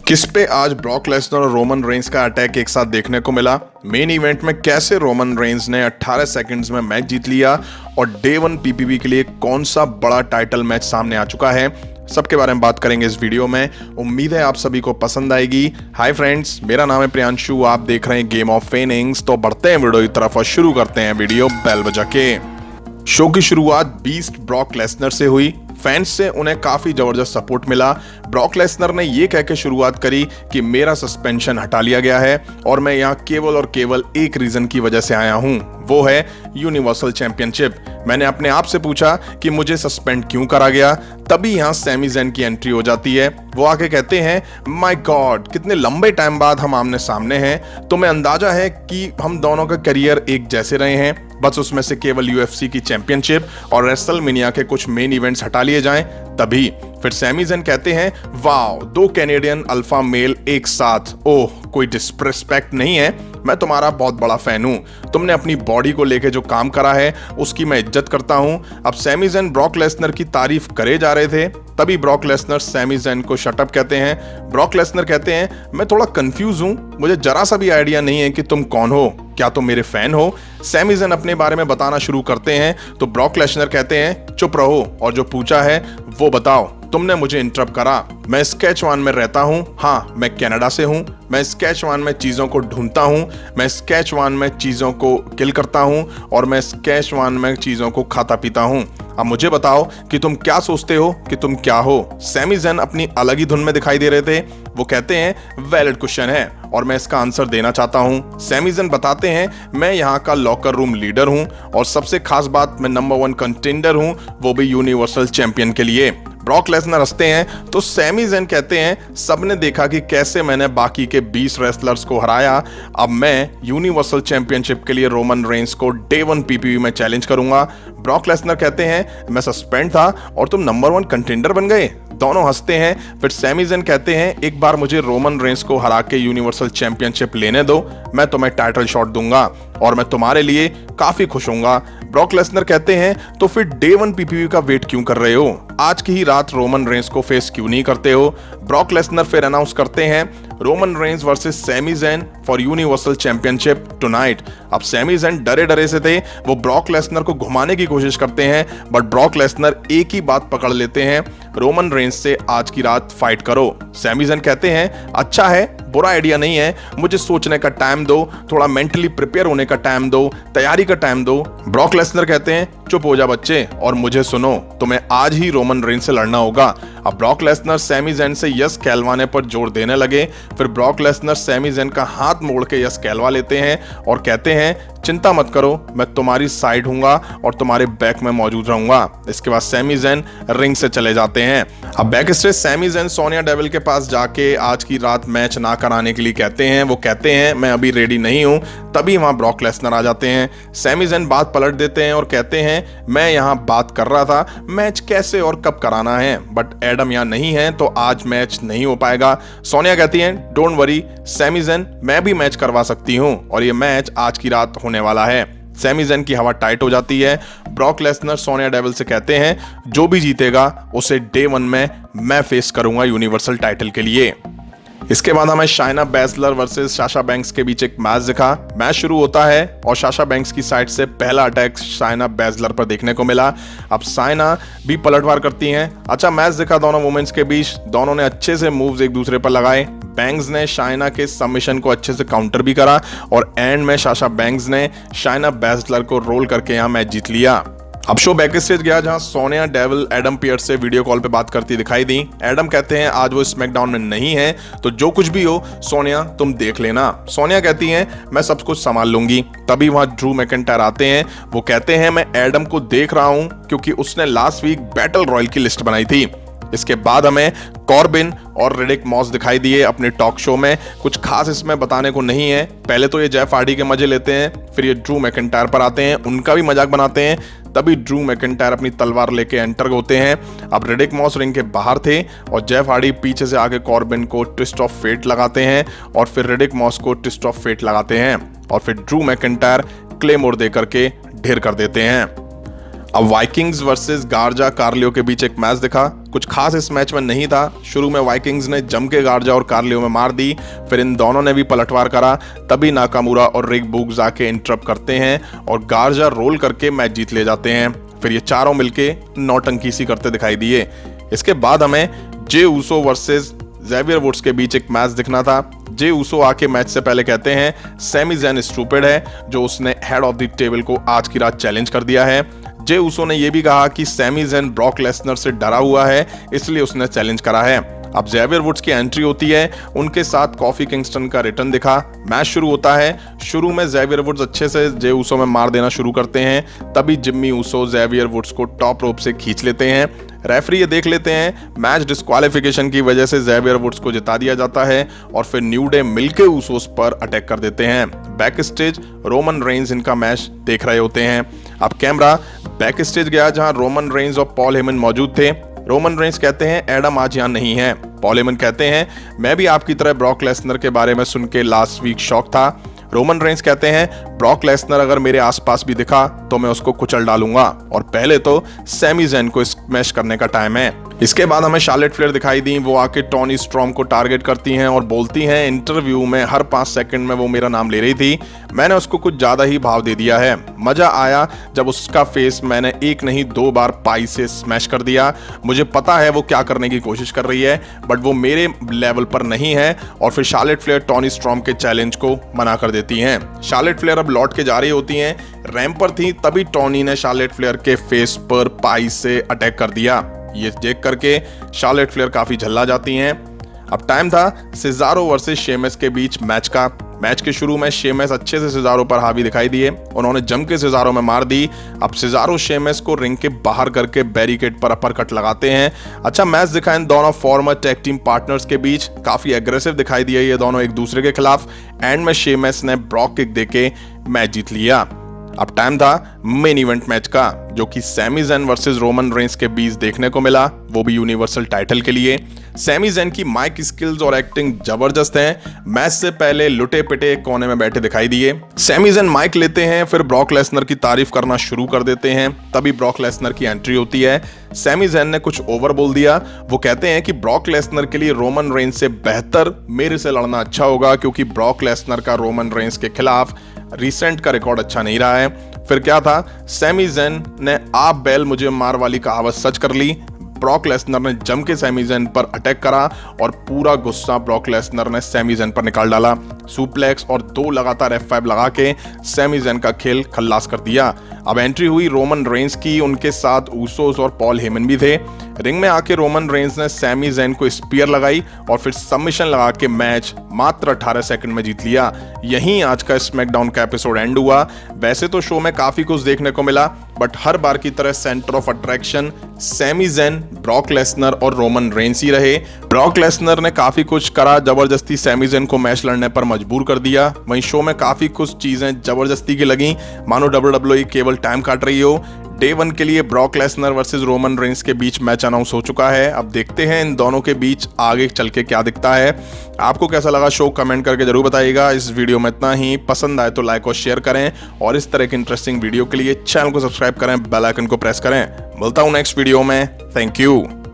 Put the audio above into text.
किस पे आज ब्रॉक लेसनर और रोमन रेंस का अटैक एक साथ देखने को मिला। मेन इवेंट में कैसे रोमन रेंस ने 18 सेकंड्स में मैच जीत लिया और डे 1 पीपीवी के लिए कौन सा बड़ा टाइटल मैच सामने आ चुका है, सबके बारे में बात करेंगे इस वीडियो में। उम्मीद है आप सभी को पसंद आएगी। हाय फ्रेंड्स, मेरा नाम है प्रियांशु, आप देख रहे हैं गेम ऑफ फेनिंग्स। तो बढ़ते हैं वीडियो की तरफ और शुरू करते हैं वीडियो बेल बजा के। शो की शुरुआत बीस्ट ब्रॉक लेसनर से हुई। फैंस से उन्हें काफी जबरदस्त सपोर्ट मिला। ब्रॉक लेसनर ने यह कह के शुरुआत करी कि मेरा सस्पेंशन हटा लिया गया है और मैं यहाँ केवल और केवल एक रीजन की वजह से आया हूँ, वो है यूनिवर्सल चैंपियनशिप। मैंने अपने आप से पूछा कि मुझे सस्पेंड क्यों करा गया। तभी यहाँ सैमी ज़ैन की एंट्री हो जाती है। वो आके कहते हैं, माय गॉड, कितने लंबे टाइम बाद हम आमने सामने हैं। तुम्हें अंदाजा है कि हम दोनों का करियर एक जैसे रहे हैं, बस उसमें से केवल यूएफसी की चैंपियनशिप और रेसलमेनिया के कुछ मेन इवेंट्स हटा लिए जाएं तभी। फिर सैमी ज़ैन कहते हैं, वाओ, 2 कैनेडियन अल्फा मेल एक साथ। ओह, कोई डिसरिस्पेक्ट नहीं है, मैं तुम्हारा बहुत बड़ा फैन हूं। तुमने अपनी बॉडी को लेके जो काम करा है उसकी मैं इज्जत करता हूं। अब सैमी ज़ैन ब्रॉक लेसनर की तारीफ करे जा रहे थे, तभी ब्रॉक लेसनर सैमी ज़ैन को शट अप कहते हैं। ब्रॉक लेसनर कहते हैं, मैं थोड़ा कंफ्यूज हूं, मुझे जरा सा भी आइडिया नहीं है कि तुम कौन हो, क्या तुम मेरे फैन हो। सैमी ज़ैन अपने बारे में बताना शुरू करते हैं तो ब्रॉक लेसनर कहते हैं, चुप रहो और जो पूछा है वो बताओ। तुमने मुझे इंटरप्ट करा। मैं स्केचवान में रहता हूं। हाँ, मैं कनाडा से हूं। मैं स्केचवान में चीजों को ढूंढता हूं। मैं स्केचवान में चीजों को किल करता हूं और मैं स्केचवान में चीजों को खाता पीता हूं। अब मुझे बताओ कि तुम क्या सोचते हो कि तुम क्या हो। सैमी ज़ैन अपनी अलग ही धुन में दिखाई दे रहे थे। वो कहते हैं, वैलिड क्वेश्चन है और मैं इसका आंसर देना चाहता हूं। सैमी ज़ैन बताते हैं, मैं यहाँ का लॉकर रूम लीडर हूं और सबसे खास बात, मैं नंबर 1 कंटेंडर हूं, वो भी यूनिवर्सल चैंपियन के लिए। ब्रॉक लेसनर हंसते हैं तो सैमी ज़ैन कहते हैं, सबने देखा कि कैसे मैंने बाकी के 20 रेसलर्स को हराया। अब मैं यूनिवर्सल चैंपियनशिप के लिए रोमन रेंस को डे 1 पीपीवी में चैलेंज करूंगा। ब्रॉक लेसनर कहते हैं, मैं सस्पेंड था और तुम नंबर 1 कंटेंडर बन गए। दोनों हंसते हैं। फिर सैमी ज़ैन कहते हैं, एक बार मुझे रोमन रेंस को हरा के यूनिवर्सल चैंपियनशिप लेने दो, मैं तुम्हें टाइटल शॉट दूंगा और मैं तुम्हारे लिए काफी खुश होऊंगा। ब्रॉक लेसनर कहते हैं, तो फिर डे 1 पीपीवी का वेट क्यों कर रहे हो? आज की ही रात रोमन रेंस को फेस क्यों नहीं करते हो? ब्रॉक लेसनर फिर अनाउंस करते हैं, Roman Reigns versus Sami Zayn for universal championship tonight. अब सैमी ज़ैन डरे डरे से थे, वो ब्रॉक लेसनर को घुमाने की कोशिश करते हैं, बट ब्रॉक लेसनर एक ही बात पकड़ लेते हैं, रोमन रेंस से आज की रात फाइट करो। सैमी ज़ैन कहते हैं, अच्छा है, बुरा आइडिया नहीं है, मुझे सोचने का टाइम दो, थोड़ा मेंटली प्रिपेयर होने का टाइम दो, तैयारी का टाइम दो। ब्रॉक लेसनर कहते हैं, चुप हो जा बच्चे और मुझे सुनो, तुम्हें आज ही रोमन रेंस से लड़ना होगा। अब ब्रॉक लेसनर सैमी ज़ैन से यस कहलवाने पर जोर देने लगे। फिर ब्रॉक लेसनर सैमी ज़ैन का हाथ मोड़ के यस कहलवा लेते हैं और कहते हैं, चिंता मत करो, मैं तुम्हारी साइड हूंगा और तुम्हारे बैक में मौजूद रहूंगा। इसके बाद सैमी ज़ैन रिंग से चले जाते हैं। अब बैक स्टेज सैमी ज़ैन सोनिया डेविल के पास जाके आज की रात मैच ना कराने के लिए कहते हैं। वो कहते हैं, मैं अभी रेडी नहीं हूं। तभी वहां ब्रॉक लेसनर आ जाते हैं। सैमी ज़ैन बात पलट देते हैं और कहते हैं, मैं यहाँ बात कर रहा था मैच कैसे और कब कराना है, बट एडम यहाँ नहीं है तो आज मैच नहीं हो पाएगा। सोनिया कहती हैं, डोंट वरी सैमी ज़ैन, मैं भी मैच करवा सकती हूँ और ये मैच आज की रात होने वाला है। सैमी ज़ैन की हवा टाइट हो जाती है। ब्रॉक लेसनर सोनिया डेविल से कहते हैं, जो भी जीतेगा उसे डे 1 में मैं फेस करूंगा यूनिवर्सल टाइटल के लिए। इसके बाद हमें शाइना बैसलर वर्सेस साशा बैंक्स के बीच एक मैच दिखा। मैच शुरू होता है और साशा बैंक्स की साइड से पहला अटैक शाइना बैसलर पर देखने को मिला। अब शाइना भी पलटवार करती हैं। अच्छा मैच दिखा दोनों वुमेन्स के बीच, दोनों ने अच्छे से मूव्स एक दूसरे पर लगाए। बैंक्स ने शाइना के सबमिशन को अच्छे से काउंटर भी करा और एंड में साशा बैंक्स ने शाइना बैसलर को रोल करके यहाँ मैच जीत लिया। अब शो बैक स्टेज गया जहां सोनिया डेविल एडम पियर्स से वीडियो कॉल पे बात करती दिखाई दी। एडम कहते हैं, आज वो स्मैकडाउन में नहीं है तो जो कुछ भी हो सोनिया तुम देख लेना। सोनिया कहती हैं, मैं सब कुछ संभाल लूंगी। तभी वहां ड्रू मैकिंटायर आते हैं। वो कहते हैं, मैं एडम को देख रहा हूं क्योंकि उसने लास्ट वीक बैटल रॉयल की लिस्ट बनाई थी। इसके बाद हमें कॉर्बिन और रिडिक मॉस दिखाई दिए अपने टॉक शो में। कुछ खास इसमें बताने को नहीं है। पहले तो ये जेफ हार्डी के मजे लेते हैं, फिर ये ड्रू मैकिंटायर पर आते हैं, उनका भी मजाक बनाते हैं। तभी ड्रू मैकिंटायर अपनी तलवार लेके एंटर होते हैं। अब रिडिक मॉस रिंग के बाहर थे और जेफ हार्डी पीछे से आके कॉर्बिन को ट्विस्ट ऑफ फेट लगाते हैं और फिर रिडिक मॉस को ट्विस्ट ऑफ फेट लगाते हैं और फिर ड्रू मैकिंटायर क्लेमोर दे करके ढेर कर देते हैं। अब वाइकिंग्स वर्सेस गार्जा कार्लियो के बीच एक मैच दिखा। कुछ खास इस मैच में नहीं था। शुरू में वाइकिंग्स ने जम के गार्जा और कार्लियो में मार दी, फिर इन दोनों ने भी पलटवार करा। तभी नाकामुरा और रिक बूक्स आके इंटरप्ट करते हैं और गार्जा रोल करके मैच जीत ले जाते हैं। फिर ये चारों मिलके नौटंकी सी करते दिखाई दिए। इसके बाद हमें Jey Uso versus Xavier woods के बीच एक मैच दिखना था। जे ऊसो आके मैच से पहले कहते हैं सैमी ज़ैन स्टूपिड है, जो उसने हेड ऑफ द टेबल को आज की रात चैलेंज कर दिया है। जे ऊसो ने यह भी कहा कि सैमी ज़ैन ब्रॉक लेसनर से डरा हुआ है, इसलिए उसने चैलेंज करा है। अब ज़ेवियर वुड्स की एंट्री होती है, उनके साथ कॉफी किंगस्टन का रिटर्न दिखा। मैच शुरू होता है। शुरू में ज़ेवियर वुड्स अच्छे से जे ऊसो में मार देना शुरू करते हैं। तभी जिम्मी ऊसो ज़ेवियर वुड्स को टॉप रोप से खींच लेते हैं। रेफरी ये देख लेते हैं। मैच डिस्क्वालिफिकेशन की वजह से ज़ेवियर वुड्स को जिता दिया जाता है और फिर न्यू डे मिलके ऊसोस पर अटैक कर देते हैं। बैक स्टेज रोमन रेंस इनका मैच देख रहे होते हैं। अब कैमरा बैक स्टेज गया जहां रोमन रेंस और पॉल हेमन मौजूद थे। रोमन रेंस कहते हैं एडम आज यहाँ नहीं है। पॉल हेमन कहते हैं मैं भी आपकी तरह ब्रॉक लेसनर के बारे में सुन के लास्ट वीक शॉक था। रोमन रेंस कहते हैं ब्रॉक लेसनर अगर मेरे आसपास भी दिखा तो मैं उसको कुचल डालूंगा और पहले तो सैमी ज़ैन को स्मैश करने का टाइम है। इसके बाद हमें शार्लेट फ्लेयर दिखाई दी। वो आके टॉनी स्ट्रॉम को टारगेट करती हैं और बोलती हैं इंटरव्यू में हर 5 सेकंड में वो मेरा नाम ले रही थी, मैंने उसको कुछ ज्यादा ही भाव दे दिया है। मजा आया जब उसका फेस मैंने एक नहीं 2 बार पाई से स्मैश कर दिया। मुझे पता है वो क्या करने की कोशिश कर रही है, बट वो मेरे लेवल पर नहीं है। और फिर शार्लेट फ्लेयर टॉनी स्ट्रॉम के चैलेंज को मना कर देती हैं। शार्लेट फ्लेयर अब लौट के जा रही होती हैं, रैंप पर थी, तभी टॉनी ने शार्लेट फ्लेयर के फेस पर पाई से अटैक कर दिया। ये देख करके शार्लेट फ्लेयर काफी झल्ला जाती हैं। अब टाइम था सेजारो वर्सेस शेमस के बीच मैच का। मैच के शुरू में शेमस अच्छे से सेजारो पर हावी दिखाई दिए। उन्होंने जम के सेजारो में मार दी। अब सेजारो शेमस को रिंग के बाहर करके बैरिकेड पर अपरकट लगाते हैं। अच्छा मैच दिखा इन दोनों फॉर्मर टैग टीम पार्टनर्स के बीच। काफी एग्रेसिव दिखाई दिए ये दोनों एक दूसरे के खिलाफ। एंड में शेमस ने ब्रॉक किक देके मैच जीत लिया। अब टाइम था मेन इवेंट मैच का, जो कि सैमी ज़ैन वर्सेस रोमन रेंस के बीच देखने को मिला, वो भी यूनिवर्सल टाइटल के लिए। सैमी ज़ैन की माइक स्किल्स और एक्टिंग जबरदस्त हैं। मैच से पहले लुटे पिटे एक कोने में बैठे दिखाई दिए। सैमी ज़ैन माइक लेते हैं, फिर ब्रॉक लेसनर की तारीफ करना शुरू कर देते हैं। तभी ब्रॉक लेसनर की एंट्री होती है। सैमी ज़ैन ने कुछ ओवर बोल दिया। वो कहते हैं कि ब्रॉक लेसनर के लिए रोमन रेंस से बेहतर मेरे से लड़ना अच्छा होगा, क्योंकि ब्रॉक लेसनर का रोमन रेंस के खिलाफ रिसेंट का रिकॉर्ड अच्छा नहीं रहा है। फिर क्या था, सैमी ज़ैन ने आप बैल मुझे मार वाली कहावत सच कर ली। ब्रॉक लेसनर ने जम के सैमी ज़ैन पर अटैक करा और पूरा गुस्सा ब्रॉक लेसनर ने सैमी ज़ैन पर निकाल डाला। सुप्लेक्स और 2 लगातार F5 लगा के सैमी ज़ैन का खेल खल्लास कर दिया। अब एंट्री हुई रोमन रेंस की, उनके साथ ऊसोस और पॉल हेमन भी थे। रिंग में आके रोमन रेंस ने सैमी ज़ैन को स्पीयर लगाई और फिर सबमिशन लगा के मैच मात्र 18 सेकंड में जीत लिया। यहीं आज का स्मैकडाउन का एपिसोड एंड हुआ। वैसे तो शो में काफी कुछ देखने को मिला, बट हर बार की तरह centre of attraction Sami Zayn, Brock Lesnar और रोमन रेंस ही रहे। ब्रॉक लेसनर ने काफी कुछ करा, जबरदस्ती सैमी ज़ैन को मैच लड़ने पर मजबूर कर दिया। वहीं शो में काफी कुछ चीजें जबरदस्ती की लगी, मानो WWE केवल टाइम काट रही हो। डे 1 के लिए Brock Lesnar versus Roman Reigns के बीच मैच अनाउंस हो चुका है। अब देखते हैं इन दोनों के बीच आगे चल के क्या दिखता है। आपको कैसा लगा शो कमेंट करके जरूर बताइएगा। इस वीडियो में इतना ही। पसंद आए तो लाइक और शेयर करें और इस तरह की इंटरेस्टिंग वीडियो के लिए चैनल को सब्सक्राइब करें, बेल आइकन को प्रेस करें। मिलता हूं नेक्स्ट वीडियो में। Thank you.